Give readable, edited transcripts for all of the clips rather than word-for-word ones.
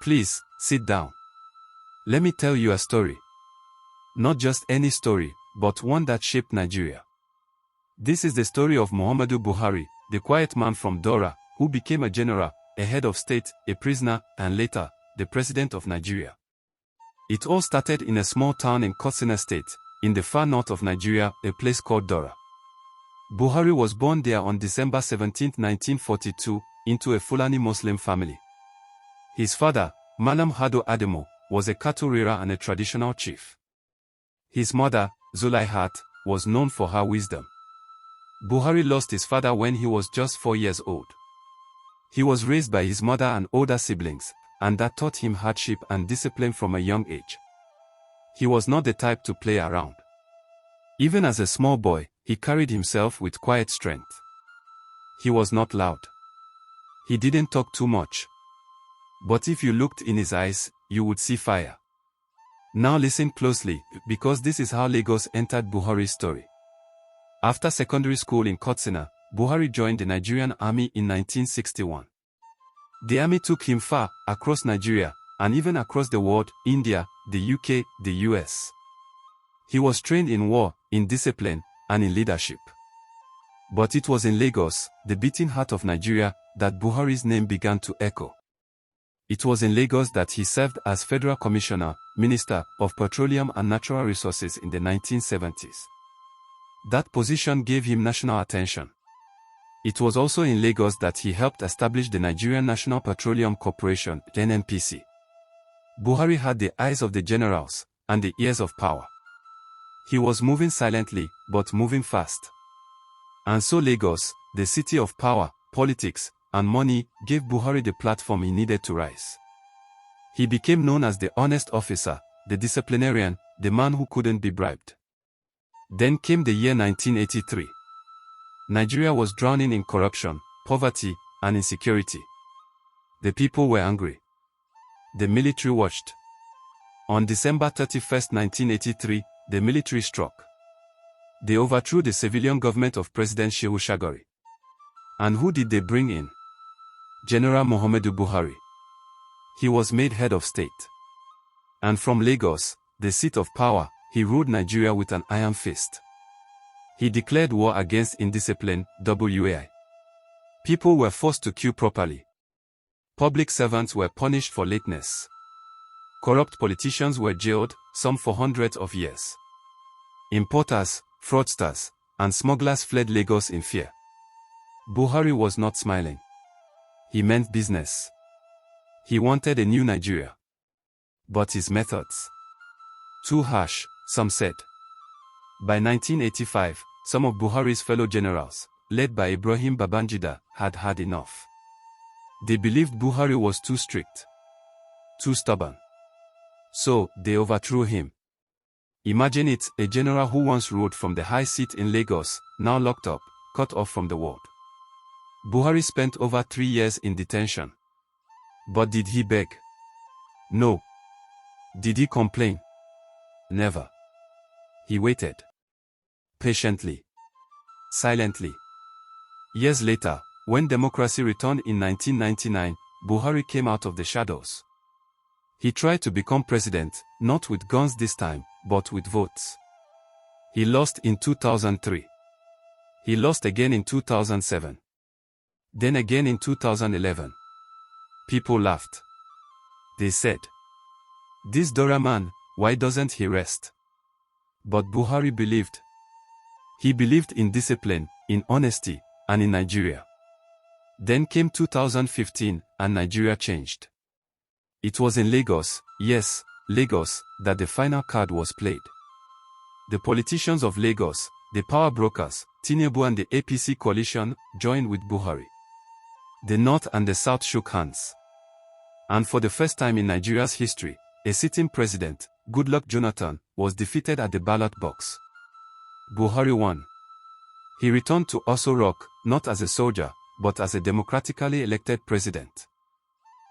Please, sit down. Let me tell you a story. Not just any story, but one that shaped Nigeria. This is the story of Muhammadu Buhari, the quiet man from Daura, who became a general, a head of state, a prisoner, and later, the president of Nigeria. It all started in a small town in Katsina State, in the far north of Nigeria, a place called Daura. Buhari was born there on December 17, 1942, into a Fulani Muslim family. His father, Malam Hado Ademo, was a cattle rearer and a traditional chief. His mother, Zulaihat, was known for her wisdom. Buhari lost his father when he was just 4 years old. He was raised by his mother and older siblings, and that taught him hardship and discipline from a young age. He was not the type to play around. Even as a small boy, he carried himself with quiet strength. He was not loud. He didn't talk too much. But if you looked in his eyes, you would see fire. Now listen closely, because this is how Lagos entered Buhari's story. After secondary school in Katsina, Buhari joined the Nigerian army in 1961. The army took him far, across Nigeria, and even across the world, India, the UK, the US. He was trained in war, in discipline, and in leadership. But it was in Lagos, the beating heart of Nigeria, that Buhari's name began to echo. It was in Lagos that he served as Federal Commissioner, Minister of Petroleum and Natural Resources in the 1970s. That position gave him national attention. It was also in Lagos that he helped establish the Nigerian National Petroleum Corporation, NNPC. Buhari had the eyes of the generals, and the ears of power. He was moving silently, but moving fast. And so Lagos, the city of power, politics, and money, gave Buhari the platform he needed to rise. He became known as the honest officer, the disciplinarian, the man who couldn't be bribed. Then came the year 1983. Nigeria was drowning in corruption, poverty, and insecurity. The people were angry. The military watched. On December 31, 1983, the military struck. They overthrew the civilian government of President Shehu Shagari. And who did they bring in? General Muhammadu Buhari. He was made head of state. And from Lagos, the seat of power, he ruled Nigeria with an iron fist. He declared war against indiscipline, WAI. People were forced to queue properly. Public servants were punished for lateness. Corrupt politicians were jailed, some for hundreds of years. Importers, fraudsters, and smugglers fled Lagos in fear. Buhari was not smiling. He meant business. He wanted a new Nigeria. But his methods? Too harsh, some said. By 1985, some of Buhari's fellow generals, led by Ibrahim Babangida, had had enough. They believed Buhari was too strict, too stubborn. So, they overthrew him. Imagine it, a general who once ruled from the high seat in Lagos, now locked up, cut off from the world. Buhari spent over 3 years in detention. But did he beg? No. Did he complain? Never. He waited. Patiently. Silently. Years later, when democracy returned in 1999, Buhari came out of the shadows. He tried to become president, not with guns this time, but with votes. He lost in 2003. He lost again in 2007. Then again in 2011. People laughed. They said, "This Daura man, why doesn't he rest?" But Buhari believed. He believed in discipline, in honesty, and in Nigeria. Then came 2015, and Nigeria changed. It was in Lagos, yes, Lagos, that the final card was played. The politicians of Lagos, the power brokers, Tinubu and the APC coalition, joined with Buhari. The North and the South shook hands. And for the first time in Nigeria's history, a sitting president, Goodluck Jonathan, was defeated at the ballot box. Buhari won. He returned to Aso Rock, not as a soldier, but as a democratically elected president.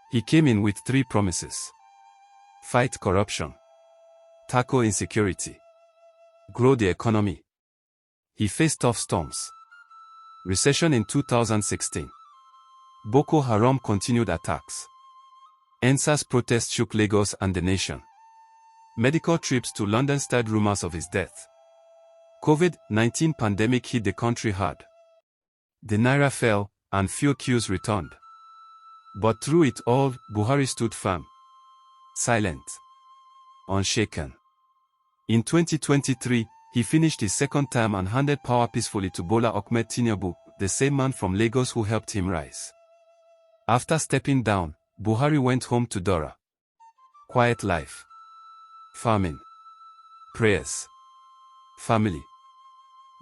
He came in with 3 promises. Fight corruption. Tackle insecurity. Grow the economy. He faced tough storms. Recession in 2016. Boko Haram continued attacks. ENSA's protest shook Lagos and the nation. Medical trips to London stirred rumors of his death. COVID-19 pandemic hit the country hard. The naira fell, and few queues returned. But through it all, Buhari stood firm, silent, unshaken. In 2023, he finished his second term and handed power peacefully to Bola Ahmed Tinubu, the same man from Lagos who helped him rise. After stepping down, Buhari went home to Daura. Quiet life. Farming. Prayers. Family.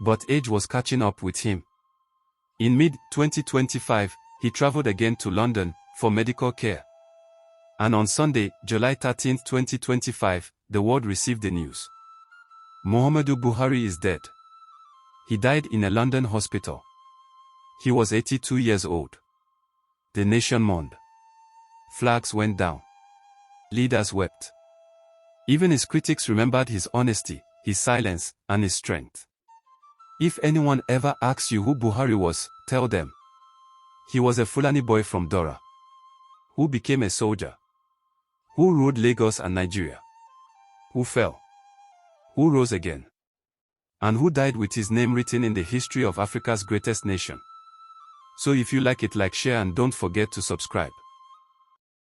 But age was catching up with him. In mid-2025, he traveled again to London for medical care. And on Sunday, July 13, 2025, the world received the news. Muhammadu Buhari is dead. He died in a London hospital. He was 82 years old. The nation mourned. Flags went down. Leaders wept. Even his critics remembered his honesty, his silence, and his strength. If anyone ever asks you who Buhari was, tell them. He was a Fulani boy from Daura, who became a soldier, who ruled Lagos and Nigeria, who fell, who rose again, and who died with his name written in the history of Africa's greatest nation. So if you like it, like, share, and don't forget to subscribe.